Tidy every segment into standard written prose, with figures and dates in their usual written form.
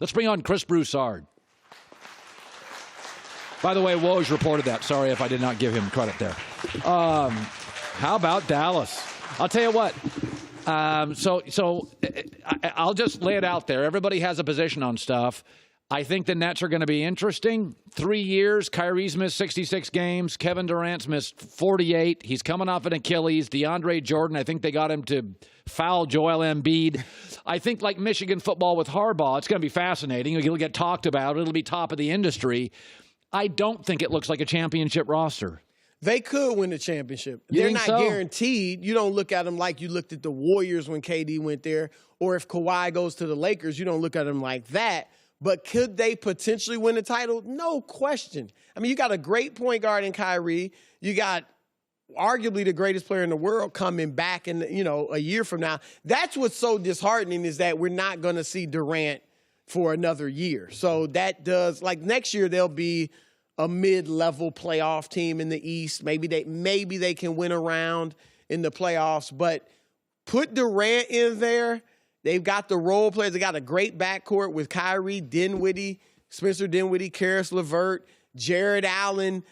Let's bring on Chris Broussard. By the way, Woj reported that. Sorry if I did not give him credit there. How about Dallas? I'll tell you what. So I'll just lay it out there. Everybody has a position on stuff. I think the Nets are going to be interesting. 3 years, Kyrie's missed 66 games. Kevin Durant's missed 48. He's coming off an Achilles. DeAndre Jordan, I think they got him to foul Joel Embiid. I think like Michigan football with Harbaugh, it's going to be fascinating. It'll get talked about. It'll be top of the industry. I don't think it looks like a championship roster. They could win the championship. You They're think not so? guaranteed. You don't look at them like you looked at the Warriors when KD went there, or if Kawhi goes to the Lakers, you don't look at them like that. But could they potentially win the title? No question. I mean, you got a great point guard in Kyrie. You got arguably the greatest player in the world coming back in, a year from now. That's what's so disheartening, is that we're not going to see Durant for another year. So that does, like, next year they'll be a mid-level playoff team in the East. Maybe they can win a round in the playoffs, but put Durant in there. They've got the role players. They got a great backcourt with Kyrie, Dinwiddie, Spencer Dinwiddie, Karis LeVert. Jared Allen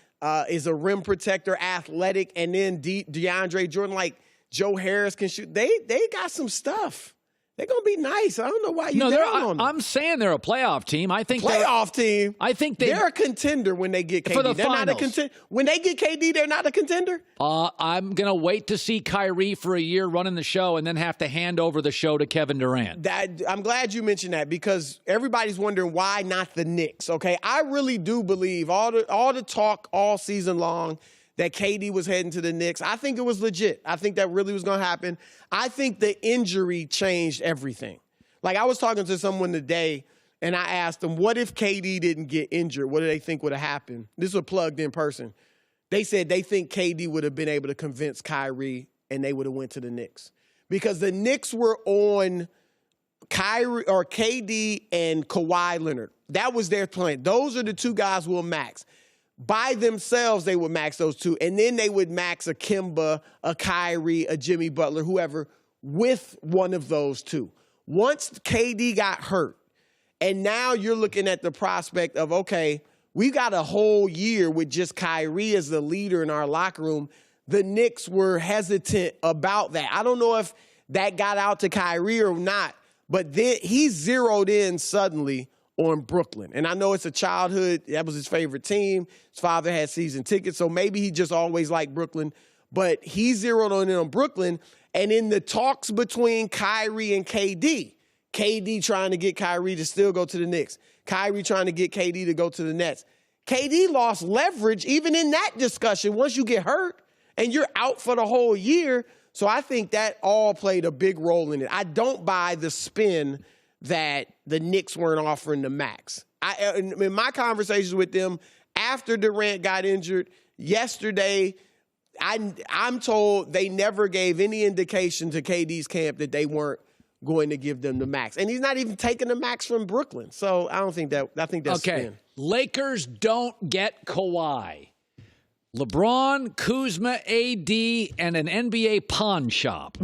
is a rim protector, athletic, and then DeAndre Jordan, like Joe Harris can shoot. They got some stuff. They're going to be nice. I don't know why you down on them. I'm saying they're a playoff team. I think playoff team. I think they're a contender when they get KD. For the they're finals. Not a contender. When they get KD, they're not a contender. I'm going to wait to see Kyrie for a year running the show and then have to hand over the show to Kevin Durant. I'm glad you mentioned that, because everybody's wondering why not the Knicks. Okay, I really do believe all the talk all season long that KD was heading to the Knicks. I think it was legit. I think that really was going to happen. I think the injury changed everything. Like, I was talking to someone today, and I asked them, what if KD didn't get injured? What do they think would have happened? This was a plugged-in person. They said they think KD would have been able to convince Kyrie, and they would have went to the Knicks. Because the Knicks were on Kyrie or KD and Kawhi Leonard. That was their plan. Those are the two guys who will max. By themselves, they would max those two. And then they would max a Kemba, a Kyrie, a Jimmy Butler, whoever, with one of those two. Once KD got hurt, and now you're looking at the prospect of, okay, we got a whole year with just Kyrie as the leader in our locker room. The Knicks were hesitant about that. I don't know if that got out to Kyrie or not, but then he zeroed in suddenly on Brooklyn. And I know it's a childhood. That was his favorite team. His father had season tickets, so maybe he just always liked Brooklyn. But he zeroed on Brooklyn. And in the talks between Kyrie and KD trying to get Kyrie to still go to the Knicks, Kyrie trying to get KD to go to the Nets, KD lost leverage even in that discussion once you get hurt and you're out for the whole year. So I think that all played a big role in it. I don't buy the spin that the Knicks weren't offering the max. In my conversations with them after Durant got injured yesterday, I'm told they never gave any indication to KD's camp that they weren't going to give them the max. And he's not even taking the max from Brooklyn. So I think that's okay. spin. Lakers don't get Kawhi. LeBron, Kuzma, AD, and an NBA pawn shop.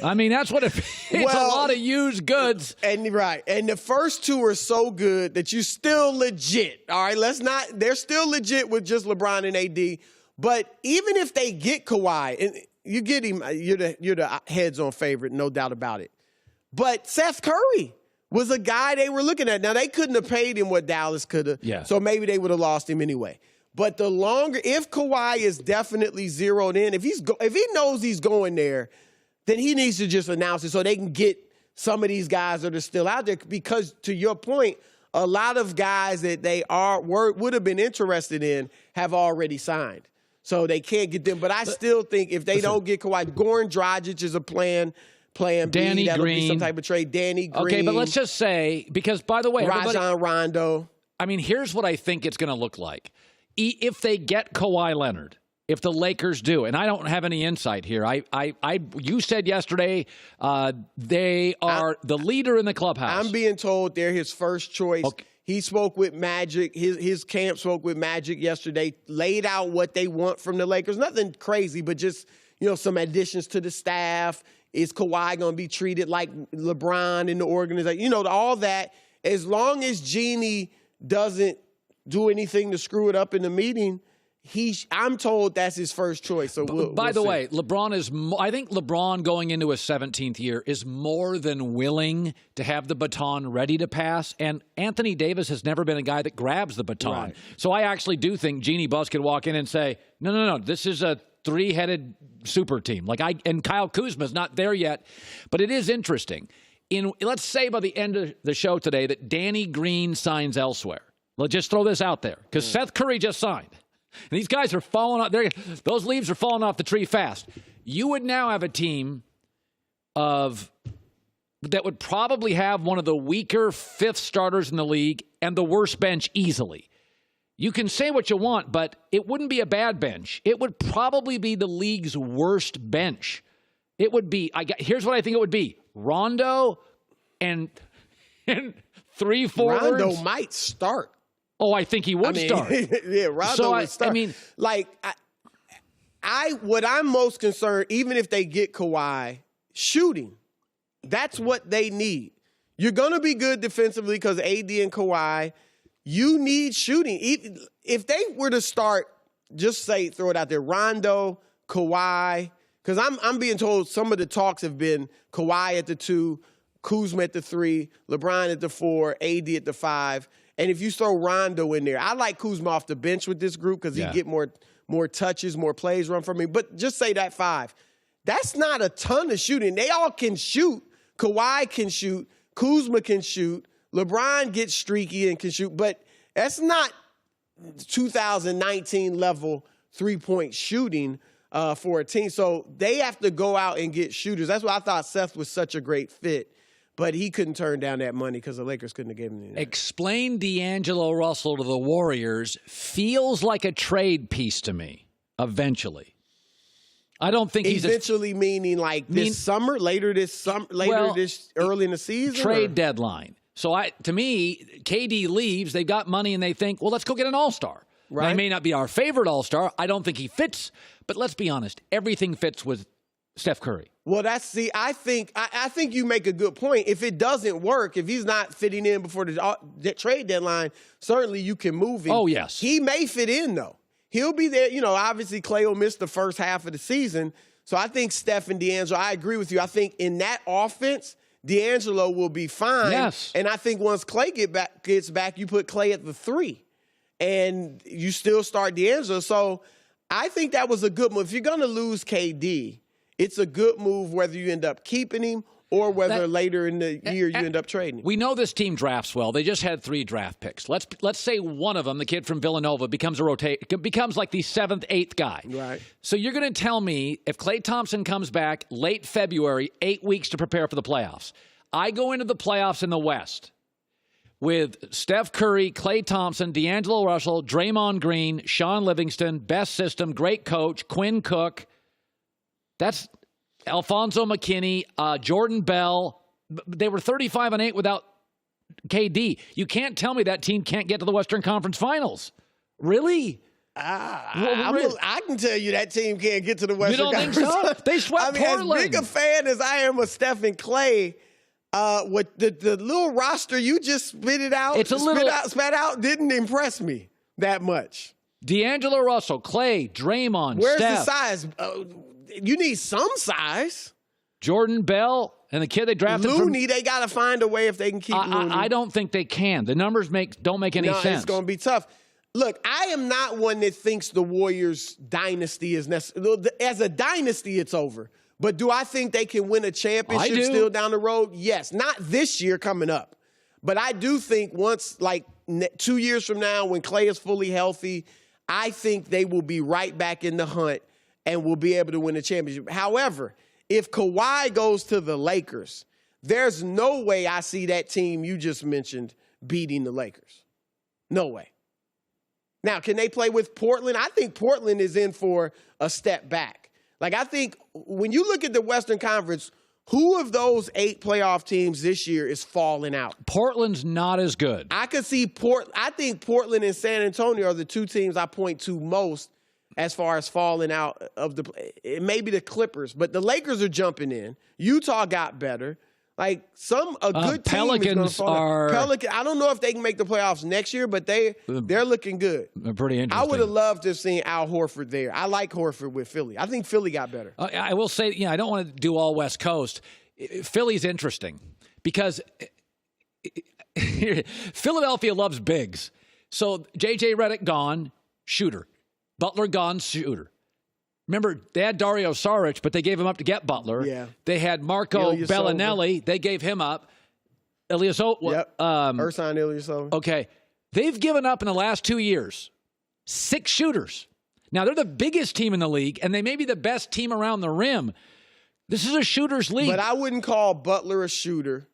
I mean, that's what it's a lot of used goods. And right. And the first two are so good that you still legit. All right, they're still legit with just LeBron and AD. But even if they get Kawhi, and you get him, you're the heads-on favorite, no doubt about it. But Seth Curry was a guy they were looking at. Now, they couldn't have paid him what Dallas could have. Yeah. So maybe they would have lost him anyway. But if Kawhi is definitely zeroed in, if he knows he's going there, then he needs to just announce it so they can get some of these guys that are still out there. Because to your point, a lot of guys that they would have been interested in have already signed. So they can't get them. But I still think if they don't get Kawhi, Goran Dragic is a plan B. Danny That'll Green. be some type of trade. Danny Green. Okay, but let's just say, because by the way, Rajon Rondo. I mean, here's what I think it's going to look like. If they get Kawhi Leonard, if the Lakers do, and I don't have any insight here. You said yesterday they are the leader in the clubhouse. I'm being told they're his first choice. Okay. He spoke with Magic. His camp spoke with Magic yesterday, laid out what they want from the Lakers. Nothing crazy, but just, some additions to the staff. Is Kawhi going to be treated like LeBron in the organization? All that. as long as Jeannie doesn't do anything to screw it up in the meeting, I'm told that's his first choice. So by the way, LeBron is. I think LeBron going into his 17th year is more than willing to have the baton ready to pass. And Anthony Davis has never been a guy that grabs the baton. Right. So I actually do think Jeannie Buss could walk in and say, no, this is a three-headed super team. And Kyle Kuzma's not there yet, but it is interesting. Let's say by the end of the show today that Danny Green signs elsewhere. Let's just throw this out there because Seth Curry just signed. And these guys are falling off. Those leaves are falling off the tree fast. You would now have a team that would probably have one of the weaker fifth starters in the league and the worst bench easily. You can say what you want, but it wouldn't be a bad bench. It would probably be the league's worst bench. It would be. Here's what I think it would be: Rondo and 3 forwards. Rondo might start. Oh, I think he would start. Yeah, Rondo would start. What I'm most concerned, even if they get Kawhi, shooting. That's what they need. You're going to be good defensively because AD and Kawhi. You need shooting. If they were to start, just say, throw it out there, Rondo, Kawhi, because I'm being told some of the talks have been Kawhi at the 2, Kuzma at the 3, LeBron at the 4, AD at the 5. And if you throw Rondo in there, I like Kuzma off the bench with this group because he get more touches, more plays run from me. But just say that 5. That's not a ton of shooting. They all can shoot. Kawhi can shoot. Kuzma can shoot. LeBron gets streaky and can shoot. But that's not 2019 level three-point shooting for a team. So they have to go out and get shooters. That's why I thought Seth was such a great fit. But he couldn't turn down that money because the Lakers couldn't have given him anything. Explain D'Angelo Russell to the Warriors feels like a trade piece to me, eventually. I don't think he's eventually meaning like this summer, this early in the season? Trade deadline. So to me, KD leaves, they've got money, and they think, well, let's go get an all-star. Right. Now, he may not be our favorite all-star. I don't think he fits. But let's be honest, everything fits with Steph Curry. Well, I think you make a good point. If it doesn't work, if he's not fitting in before the trade deadline, certainly you can move him. Oh, yes. He may fit in, though. He'll be there. Obviously, Clay will miss the first half of the season. So I think Steph and D'Angelo, I agree with you. I think in that offense, D'Angelo will be fine. Yes. And I think once Clay gets back, you put Clay at the 3. And you still start D'Angelo. So I think that was a good move. If you're going to lose KD, it's a good move whether you end up keeping him or whether later in the year you end up trading him. We know this team drafts well. They just had 3 draft picks. Let's say one of them, the kid from Villanova, becomes like the 7th, 8th guy. Right. So you're going to tell me if Klay Thompson comes back late February, 8 weeks to prepare for the playoffs. I go into the playoffs in the West with Steph Curry, Klay Thompson, D'Angelo Russell, Draymond Green, Sean Livingston, best system, great coach, Quinn Cook. That's Alfonso McKinney, Jordan Bell. They were 35-8 without KD. You can't tell me that team can't get to the Western Conference Finals. Really? I can tell you that team can't get to the Western Conference. You don't think so? They swept Portland. As big a fan as I am of Steph and Clay, with the little roster you just spat out didn't impress me that much. D'Angelo Russell, Clay, Draymond, Where's Steph. the size? You need some size. Jordan Bell and the kid they drafted Looney, they got to find a way if they can keep Looney. I don't think they can. The numbers don't make any sense. It's going to be tough. Look, I am not one that thinks the Warriors dynasty is necessary. As a dynasty, it's over. But do I think they can win a championship still down the road? Yes. Not this year coming up. But I do think once, 2 years from now, when Clay is fully healthy, I think they will be right back in the hunt and will be able to win a championship. However, if Kawhi goes to the Lakers, there's no way I see that team you just mentioned beating the Lakers. No way. Now, can they play with Portland? I think Portland is in for a step back. I think when you look at the Western Conference, who of those 8 playoff teams this year is falling out? Portland's not as good. I could see I think Portland and San Antonio are the 2 teams I point to most as far as falling out of maybe the Clippers, but the Lakers are jumping in. Utah got better. Like a good team Pelicans is going to fall. I don't know if they can make the playoffs next year, but they're looking good. They're pretty interesting. I would have loved to have seen Al Horford there. I like Horford with Philly. I think Philly got better. I will say, I don't want to do all West Coast. Philly's interesting because Philadelphia loves bigs. So J.J. Redick gone, shooter. Butler gone, shooter. Remember, they had Dario Saric, but they gave him up to get Butler. Yeah. They had Marco Bellinelli. They gave him up. Ilyasova. Yep. Ersan Ilyasova. Okay. They've given up in the last 2 years 6 shooters. Now, they're the biggest team in the league, and they may be the best team around the rim. This is a shooter's league. But I wouldn't call Butler a shooter,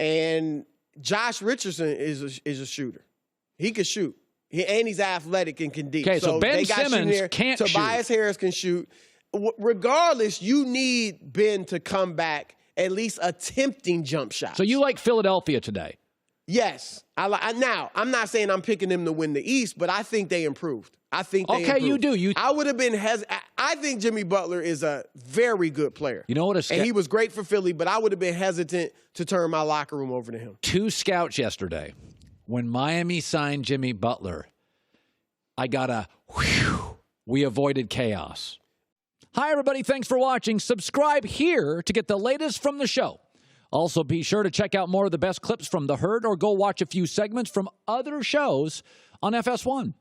and Josh Richardson is a shooter. He can shoot. And he's athletic and can deep. Okay, so Ben Simmons can't shoot. Tobias Harris can shoot. Regardless, you need Ben to come back at least attempting jump shots. So you like Philadelphia today? Yes. Now, I'm not saying I'm picking them to win the East, but I think they improved. I think they improved. you do. I would have been I think Jimmy Butler is a very good player. You know what? And he was great for Philly, but I would have been hesitant to turn my locker room over to him. 2 scouts yesterday. When Miami signed Jimmy Butler, I got a whew, we avoided chaos. Hi, everybody. Thanks for watching. Subscribe here to get the latest from the show. Also, be sure to check out more of the best clips from The Herd or go watch a few segments from other shows on FS1.